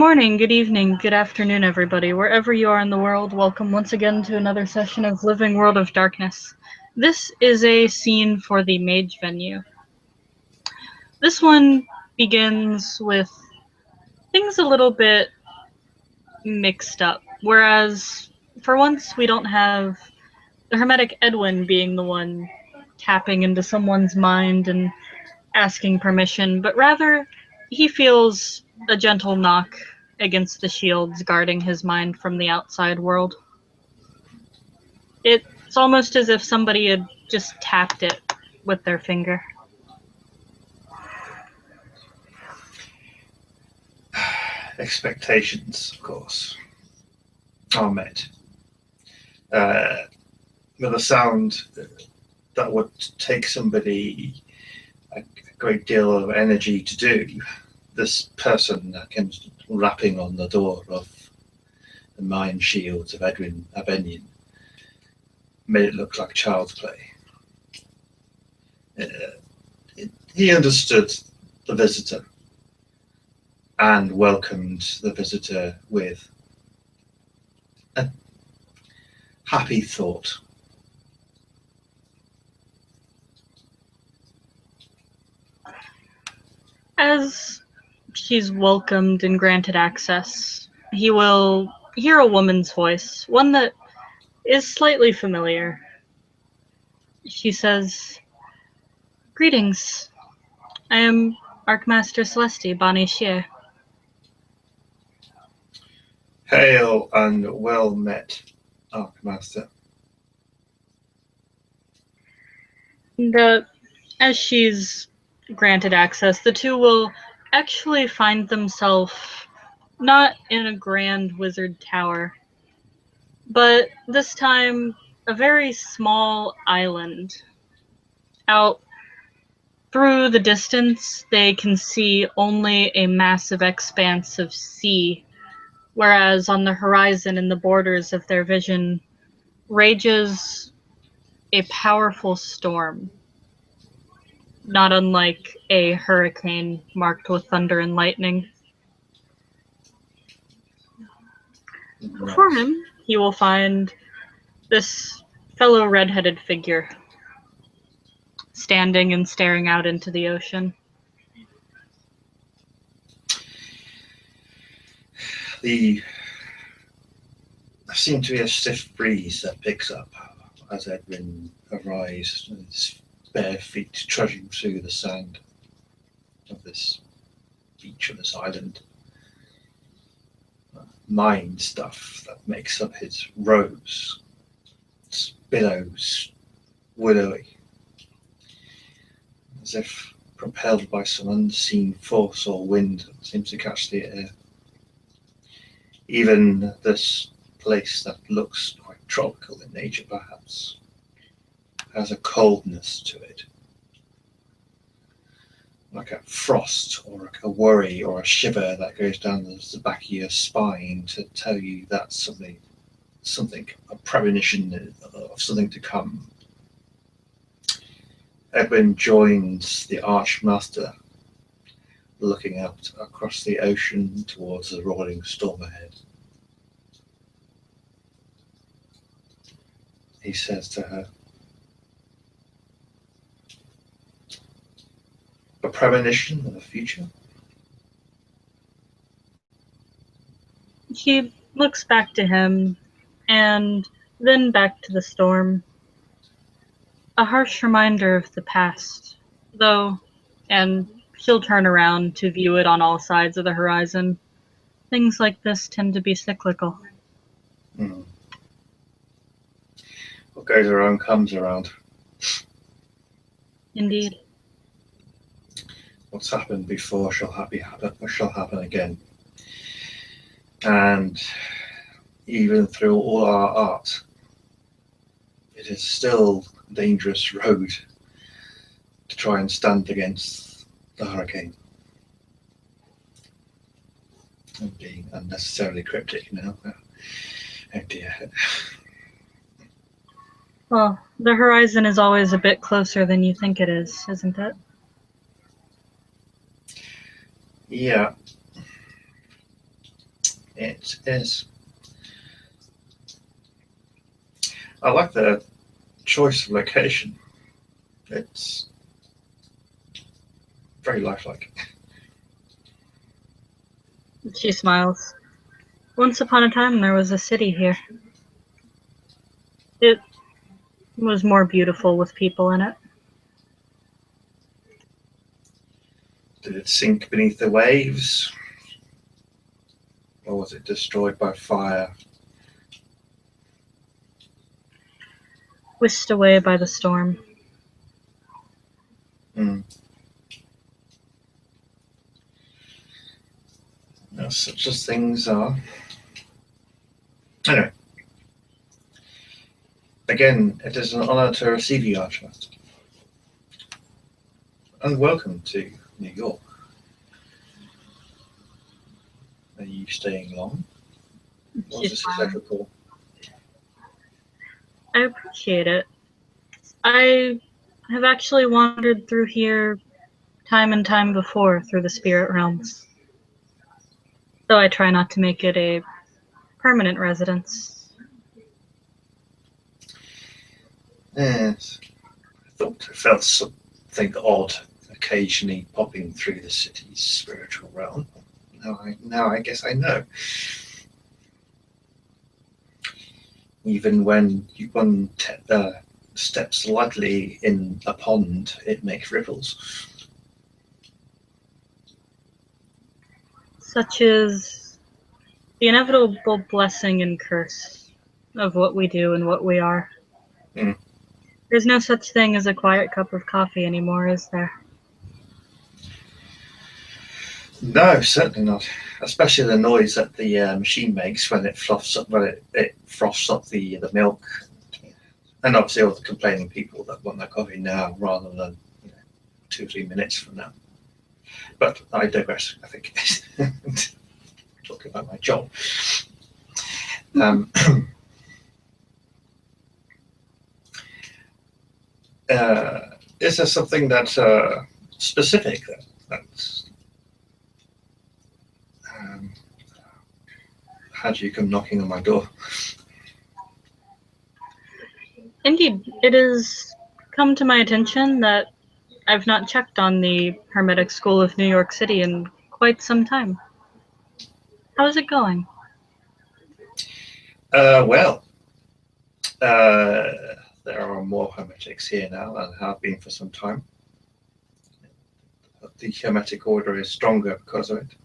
Morning, good evening, good afternoon, everybody. Wherever you are in the world, welcome once again to another session of Living World of Darkness. This is a scene for the Mage venue. This one begins with things a little bit mixed up, whereas for once we don't have the Hermetic Edwin being the one tapping into someone's mind and asking permission, but rather he feels a gentle knock against the shields guarding his mind from the outside world. It's almost as if somebody had just tapped it with their finger. Expectations, of course, are met. With a sound that would take somebody a great deal of energy to do, this person comes rapping on the door of the mind shields of Edwin Abenian made it look like child's play. He understood the visitor and welcomed the visitor with a happy thought. As he's welcomed and granted access, he will hear a woman's voice, one that is slightly familiar. She says, "Greetings. I am Archmaster Celeste Bani Shir." Hail and well met, Archmaster. As she's granted access, the two will actually find themselves not in a grand wizard tower, but this time a very small island. Out through the distance, they can see only a massive expanse of sea, whereas on the horizon and the borders of their vision rages a powerful storm, not unlike a hurricane marked with thunder and lightning. Before him, he will find this fellow red-headed figure standing and staring out into the ocean. There seems to be a stiff breeze that picks up as Edwin arrives, his bare feet trudging through the sand of this beach of this island. Mind stuff that makes up his robes, its billows willowy, as if propelled by some unseen force or wind that seems to catch the air. Even this place that looks quite tropical in nature, perhaps, has a coldness to it, like a frost or a worry or a shiver that goes down the back of your spine to tell you that something, a premonition of something to come. Edwin joins the Archmaster, looking out across the ocean towards the rolling storm ahead. He says to her, "A premonition of the future?" She looks back to him and then back to the storm. A harsh reminder of the past, though, and she'll turn around to view it on all sides of the horizon. Things like this tend to be cyclical. Mm. What goes around comes around. Indeed. What's happened before shall happen again. And even through all our art, it is still a dangerous road to try and stand against the hurricane. I'm being unnecessarily cryptic now. Oh dear. Well, the horizon is always a bit closer than you think it is, isn't it? Yeah. It is. I like the choice of location. It's very lifelike. She smiles. Once upon a time, there was a city here. It was more beautiful with people in it. Did it sink beneath the waves? Or was it destroyed by fire? Whisked away by the storm. Mm. As such as things are. Anyway. Again, it is an honor to receive you, Archibald. And welcome to New York. Are you staying long? Or is She's this a smiling. pleasure call? I appreciate it. I have actually wandered through here time and time before through the spirit realms. Though I try not to make it a permanent residence. Yes. I thought I felt something odd occasionally popping through the city's spiritual realm. Now I guess I know. Even when one steps lightly in a pond, it makes ripples. Such is the inevitable blessing and curse of what we do and what we are. Mm. There's no such thing as a quiet cup of coffee anymore, is there? No, certainly not. Especially the noise that the machine makes when it froths up, it froths up the milk, and obviously all the complaining people that want their coffee now rather than 2 or 3 minutes from now. But I digress. I think talking about my job. Is there something that's specific that's had you come knocking on my door? Indeed, it has come to my attention that I've not checked on the Hermetic School of New York City in quite some time. How's it going? Well, there are more hermetics here now than have been for some time. The Hermetic Order is stronger because of it.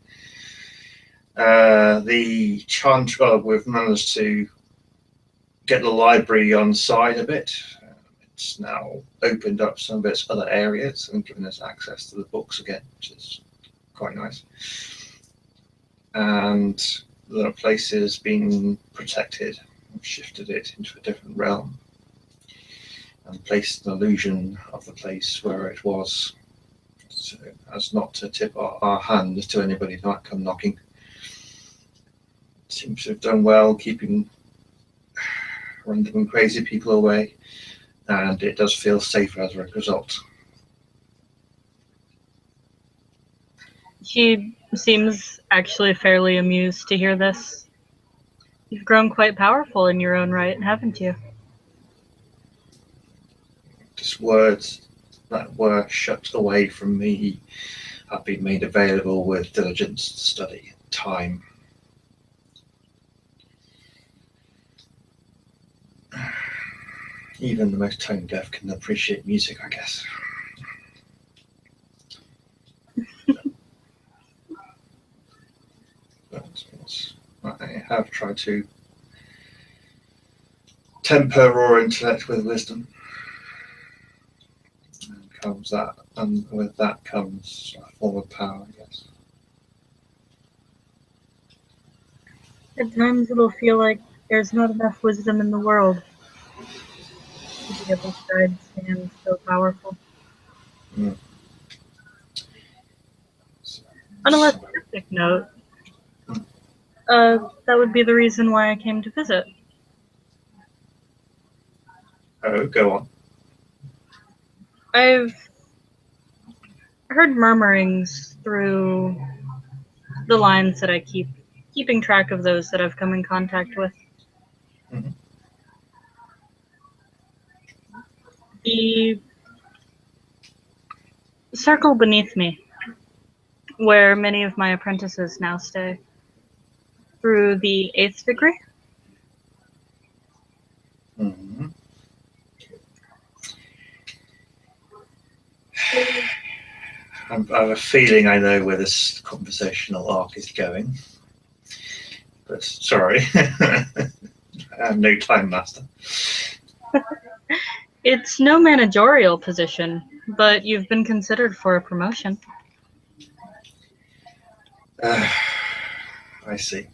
The chant, we've managed to get the library on side a bit. It's now opened up some of its other areas and given us access to the books again, which is quite nice. And the place has been protected. We've shifted it into a different realm and placed an illusion of the place where it was, so as not to tip our hand to anybody who might come knocking. It seems to have done well keeping random crazy people away, and it does feel safer as a result. She seems actually fairly amused to hear this. You've grown quite powerful in your own right, haven't you? Just words that were shut away from me have been made available with diligence, study, time. Even the most tone deaf can appreciate music, I guess. But I have tried to temper raw intellect with wisdom. And with that comes a form of power, I guess. At times it'll feel like there's not enough wisdom in the world to be able to guide stand so powerful. Mm. On a less cryptic note, that would be the reason why I came to visit. Oh, go on. I've heard murmurings through the lines that I keep keeping track of those that I've come in contact with. Mhm. The circle beneath me, where many of my apprentices now stay, through the 8th degree. Mhm. I have a feeling I know where this conversational arc is going. But sorry, I have no time master. It's no managerial position, but you've been considered for a promotion. I see.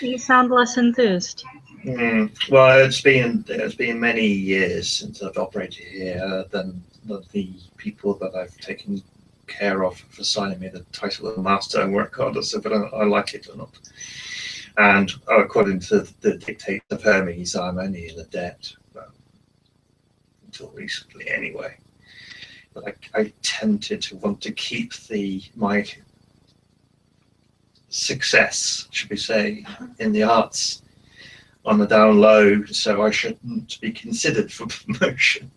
You sound less enthused. Well, it's been many years since I've operated here. Than the people that I've taken care of for assigning me the title of master and work regardless of whether I like it or not. And according to the dictates of Hermes, I'm only in a debt, until recently anyway. But I tended to want to keep my success, should we say, in the arts on the down low, so I shouldn't be considered for promotion.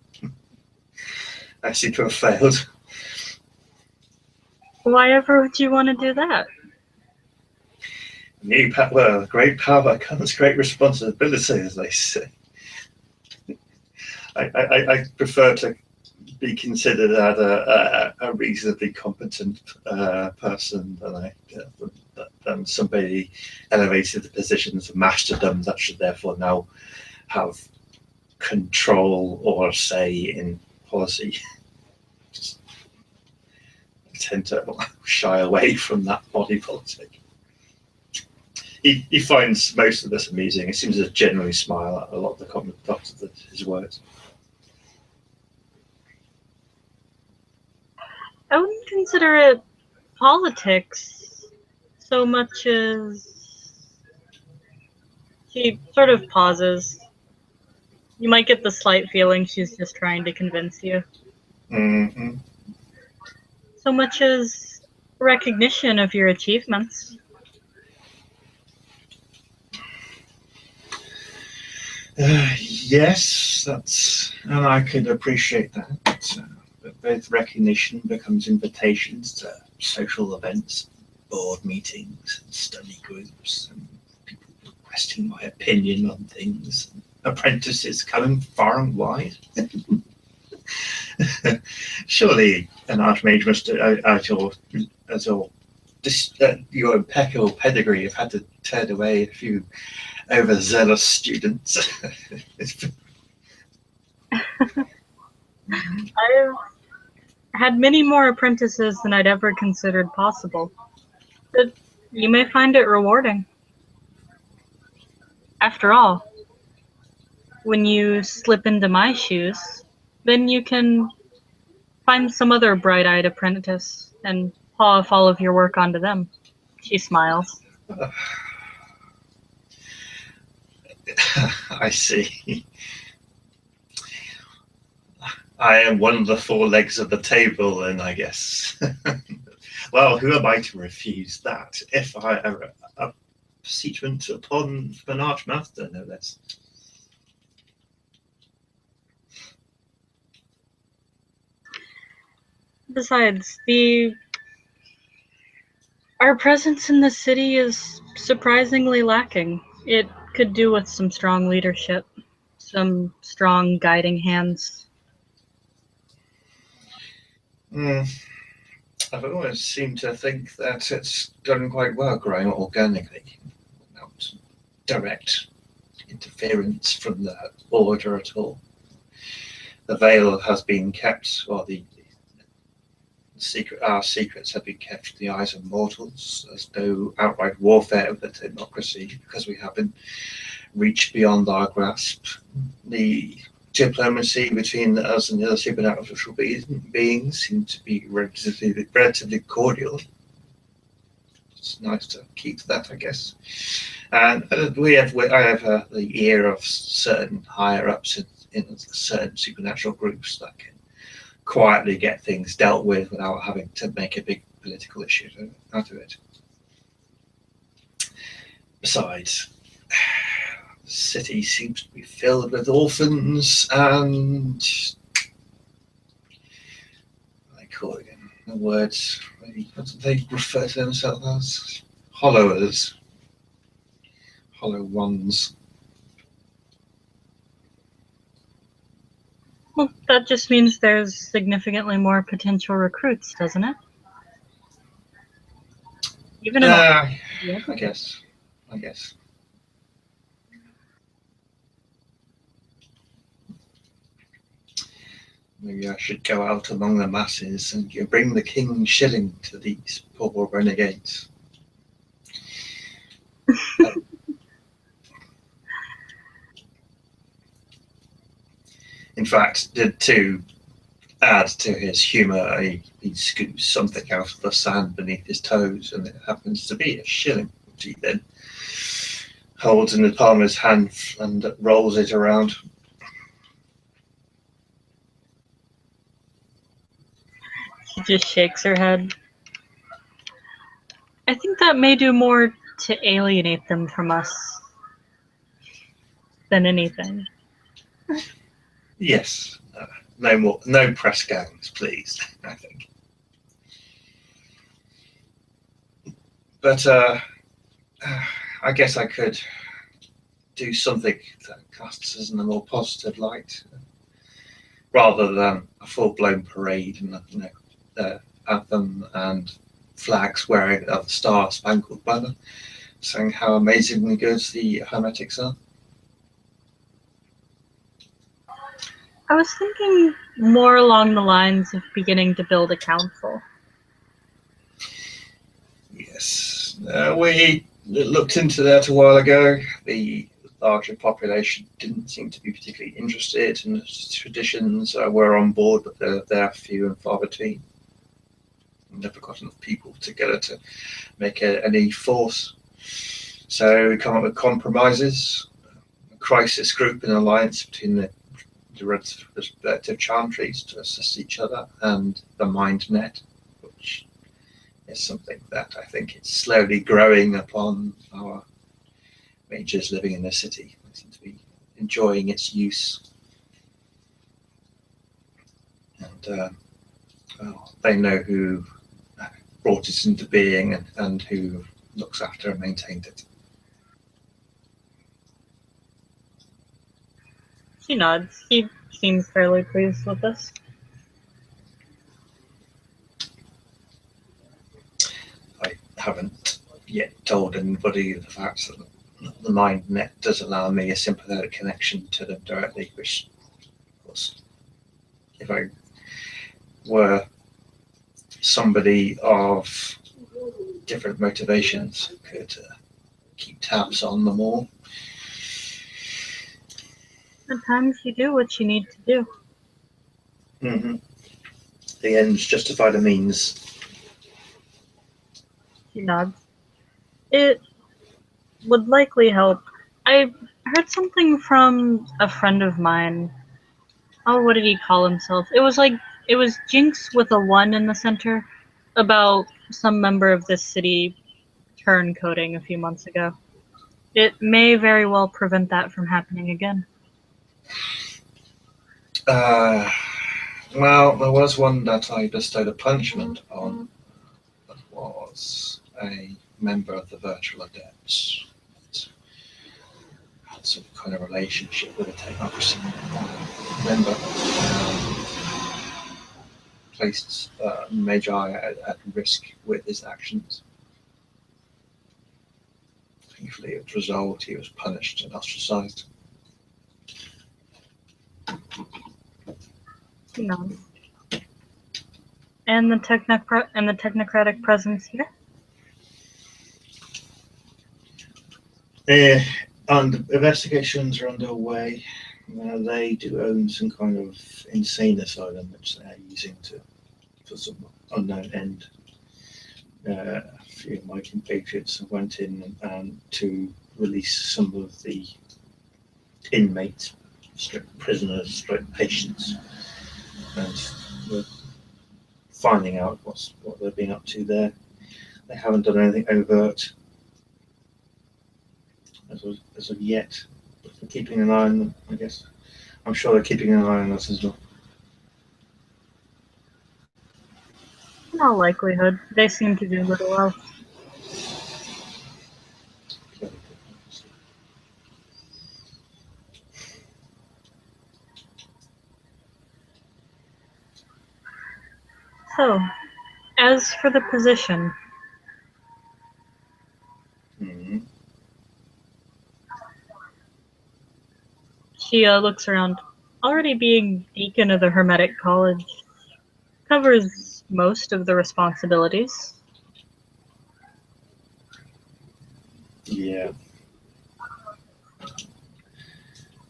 I seem to have failed. Why ever would you want to do that? Well, great power comes great responsibility, as they say. I prefer to be considered as a reasonably competent person than somebody elevated to positions of masterdom that should therefore now have control or say in policy. I tend to shy away from that body politic. He finds most of this amusing. He seems to generally smile at a lot of the comments of his words. I wouldn't consider it politics so much as she sort of pauses. You might get the slight feeling she's just trying to convince you. Mm-hmm. So much as recognition of your achievements. Yes, and I could appreciate that. But both recognition becomes invitations to social events, board meetings, and study groups, and people requesting my opinion on things, and apprentices coming far and wide. Surely an archmage must, your impeccable pedigree, have had to turn away a few overzealous students. I've had many more apprentices than I'd ever considered possible. But you may find it rewarding. After all, when you slip into my shoes, then you can find some other bright-eyed apprentice and paw off all of your work onto them. She smiles. I see. I am one of the four legs of the table, then, I guess. Well, who am I to refuse that? If I am a beseechment upon an archmaster, no less. Besides, our presence in the city is surprisingly lacking. It could do with some strong leadership, some strong guiding hands. I've always seemed to think that it's done quite well growing organically, without direct interference from the order at all. The veil has been kept, or our secrets have been kept from the eyes of mortals. There's no outright warfare with the democracy because we haven't reached beyond our grasp. The diplomacy between us and the other supernatural beings seem to be relatively cordial. It's nice to keep that, I guess. And I have the ear of certain higher ups in certain supernatural groups that can quietly get things dealt with without having to make a big political issue out of it. Besides, the city seems to be filled with orphans and I call it again the words. What do they refer to themselves as? Hollowers, hollow ones. Well, that just means there's significantly more potential recruits, doesn't it? Even in I guess. Maybe I should go out among the masses and bring the king's shilling to these poor renegades. In fact, to add to his humour, he scoops something out of the sand beneath his toes, and it happens to be a shilling, which he then holds in the palm of his hand and rolls it around. She just shakes her head. I think that may do more to alienate them from us than anything. Yes, no press gangs, please. I think. But I guess I could do something that casts us in a more positive light, rather than a full-blown parade and anthem and flags wearing the Star-Spangled Banner, saying how amazingly good the Hermetics are. I was thinking more along the lines of beginning to build a council. Yes, we looked into that a while ago. The larger population didn't seem to be particularly interested, and the traditions were on board, but they're few and far between. Never got enough people together to make any force. So we come up with compromises, a crisis group, an alliance between the respective chantries to assist each other, and the Mind Net, which is something that I think is slowly growing upon our mages living in the city. They seem to be enjoying its use. And well, they know who brought it into being and who looks after and maintained it. She nods. He seems fairly pleased with this. I haven't yet told anybody the fact that the Mind Net does allow me a sympathetic connection to them directly, which, of course, if I were somebody of different motivations, could keep tabs on them all. Sometimes you do what you need to do. Mm-hmm. The ends justify the means. She nods. It would likely help. I heard something from a friend of mine. Oh, what did he call himself? It was Jinx with a 1 in the center about some member of this city turncoating a few months ago. It may very well prevent that from happening again. Well, there was one that I bestowed a punishment on that was a member of the Virtual Adepts. Had some kind of relationship with a technocracy member. Placed Magi at risk with his actions. Thankfully, it was resolved. He was punished and ostracized. No. And the technocratic presence here? And investigations are underway. They do own some kind of insane asylum which they're using for some unknown end. A few of my compatriots went in to release some of the inmates, prisoners, patients, and we're finding out what they've been up to there. They haven't done anything overt. as of yet. But they're keeping an eye on them, I guess. I'm sure they're keeping an eye on us as well. In all likelihood, they seem to do little else. So, as for the position, Mhm. she looks around. Already being deacon of the Hermetic College covers most of the responsibilities. Yeah,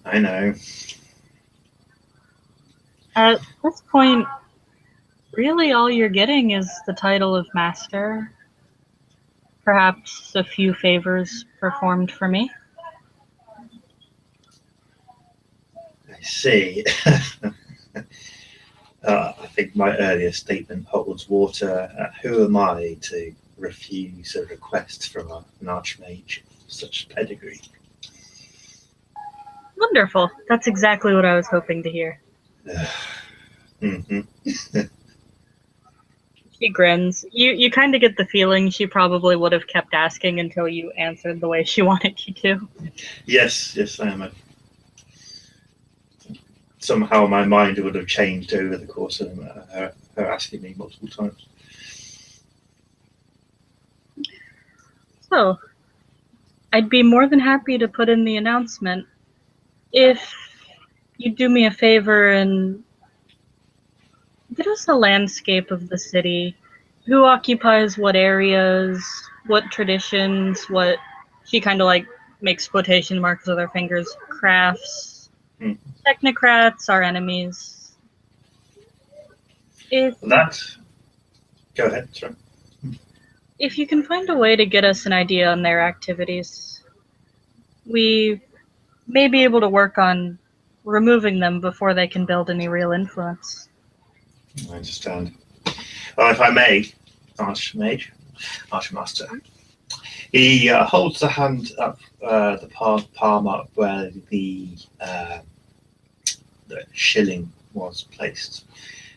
I know. At this point, really all you're getting is the title of master, perhaps a few favors performed for me. I see. I think my earlier statement holds water. Who am I to refuse a request from an archmage of such pedigree? Wonderful. That's exactly what I was hoping to hear. Hmm. She grins. You kind of get the feeling she probably would have kept asking until you answered the way she wanted you to. Yes, I am. Somehow my mind would have changed over the course of her asking me multiple times. So, I'd be more than happy to put in the announcement if you do me a favor and get us a landscape of the city. Who occupies what areas, what traditions, what she kind of like makes quotation marks with her fingers, crafts. Hmm. Technocrats are enemies. If That. Go ahead. Sorry. if you can find a way to get us an idea on their activities, we may be able to work on removing them before they can build any real influence. I understand. Well, if I may, Archmage, Archmaster, he holds the hand up, the palm up where the shilling was placed,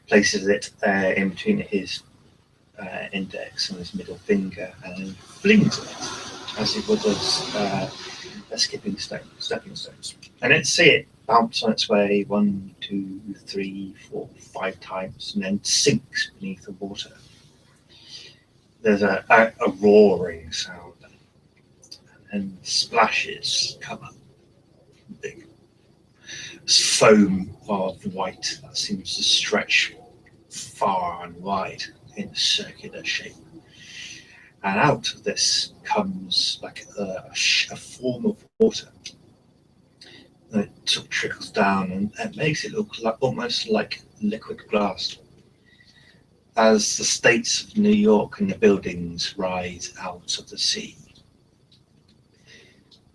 places it in between his index and his middle finger, and flings it as he would a stepping stones. And let's see it bounce on its way 1, 2, 3, 4, 5 times, and then sinks beneath the water. There's a roaring sound, and splashes come up. Big foam of white that seems to stretch far and wide in a circular shape. And out of this comes like a form of water. And it sort of trickles down and it makes it look like almost like liquid glass. As the states of New York and the buildings rise out of the sea,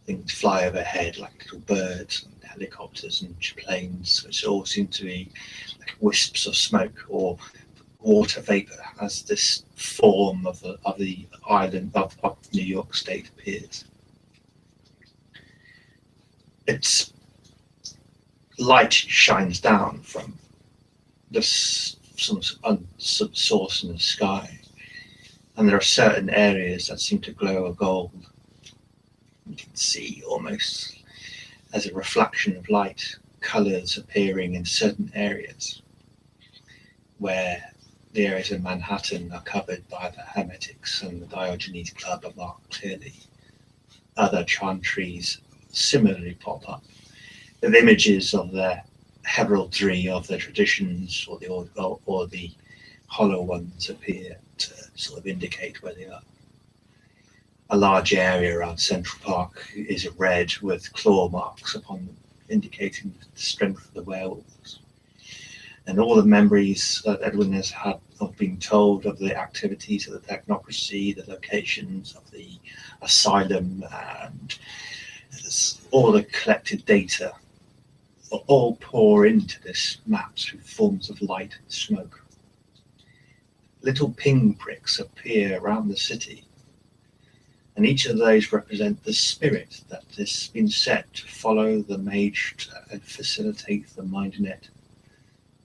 things fly overhead like little birds and helicopters and planes, which all seem to be like wisps of smoke or water vapor as this form of the island of New York State appears. Its light shines down from this some source in the sky, and there are certain areas that seem to glow a gold. You can see almost as a reflection of light, colors appearing in certain areas where the areas in Manhattan are covered by the Hermetics and the Diogenes Club are marked clearly. Other chantries similarly pop up with images of the heraldry of the traditions or the hollow ones appear to sort of indicate where they are. A large area around Central Park is red with claw marks upon them, indicating the strength of the werewolves. And all the memories that Edwin has had of being told of the activities of the technocracy, the locations of the asylum, and all the collected data all pour into this map through forms of light and smoke. Little ping pricks appear around the city, And each of those represent the spirit that has been set to follow the mage and facilitate the mindnet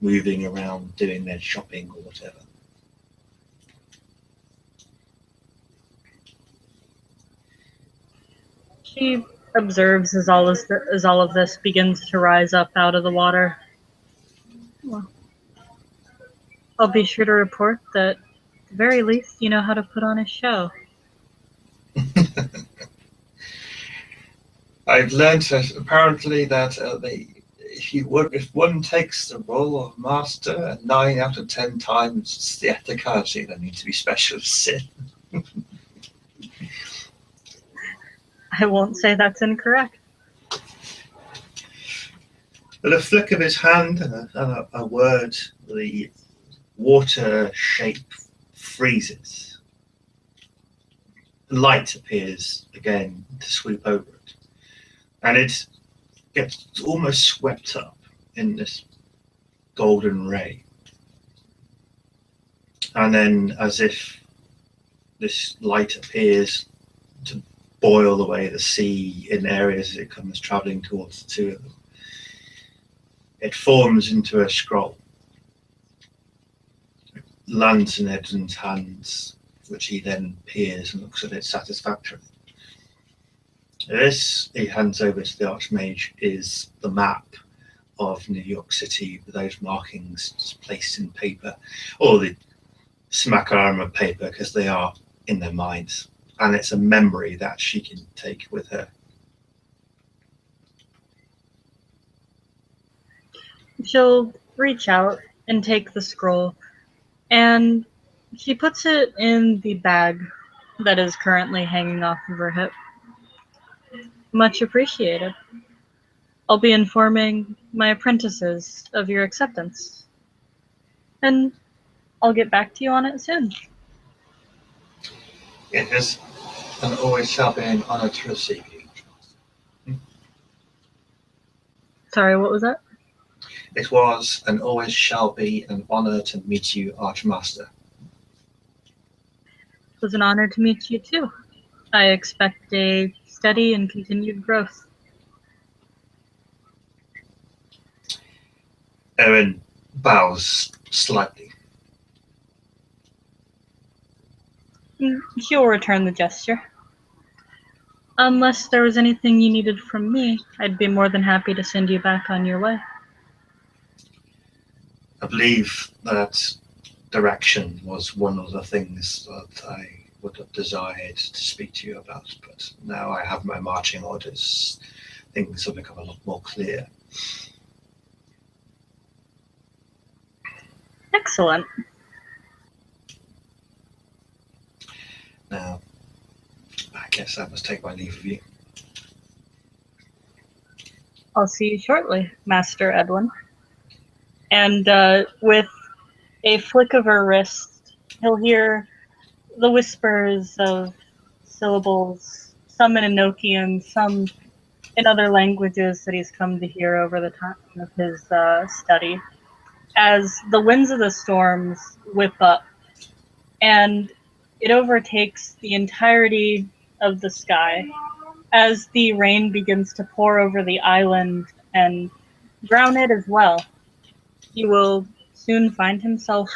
moving around, doing their shopping or whatever. She observes as all of this begins to rise up out of the water. Well, I'll be sure to report that, at the very least, you know how to put on a show. I've learned that apparently that if one takes the role of master 9 out of 10 times, it's the ethicality that needs to be specialists in. I won't say that's incorrect. With a flick of his hand and a word, the water shape freezes. Light appears again to sweep over it, and it gets almost swept up in this golden ray. And then, as if this light appears to boil away the sea in areas as it comes traveling towards the two of them, it forms into a scroll. It lands in Edwin's hands, which he then peers and looks at it satisfactorily. This, he hands over to the Archmage, is the map of New York City with those markings placed in paper, or the smack-arm of paper, because they are in their minds. And it's a memory that she can take with her. She'll reach out and take the scroll, and she puts it in the bag that is currently hanging off of her hip. Much appreciated. I'll be informing my apprentices of your acceptance, and I'll get back to you on it soon. It is and always shall be an honor to receive you. Sorry, what was that? It was and always shall be an honor to meet you, Archmaster. It was an honor to meet you too. I expect a steady and continued growth. Erin bows slightly. She'll return the gesture. Unless there was anything you needed from me, I'd be more than happy to send you back on your way. I believe that direction was one of the things that I would have desired to speak to you about, but now I have my marching orders. Things have become a lot more clear. Excellent. Now, I guess I must take my leave of you. I'll see you shortly, Master Edwin. And with a flick of her wrist, he'll hear the whispers of syllables, some in Enochian, some in other languages that he's come to hear over the time of his study, as the winds of the storms whip up, and it overtakes the entirety of the sky as the rain begins to pour over the island and drown it as well. He will soon find himself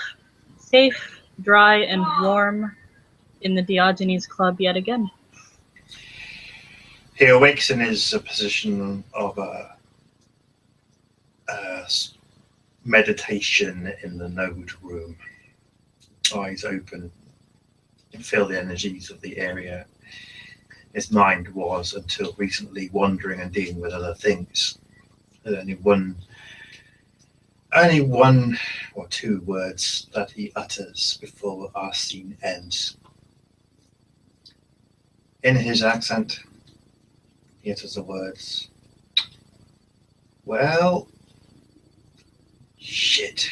safe, dry, and warm in the Diogenes Club yet again. He awakes in his position of meditation in the node room. Eyes open, and feel the energies of the area. His mind was, until recently, wandering and dealing with other things. There's only one or two words that he utters before our scene ends. In his accent, he utters the words, "Well, shit."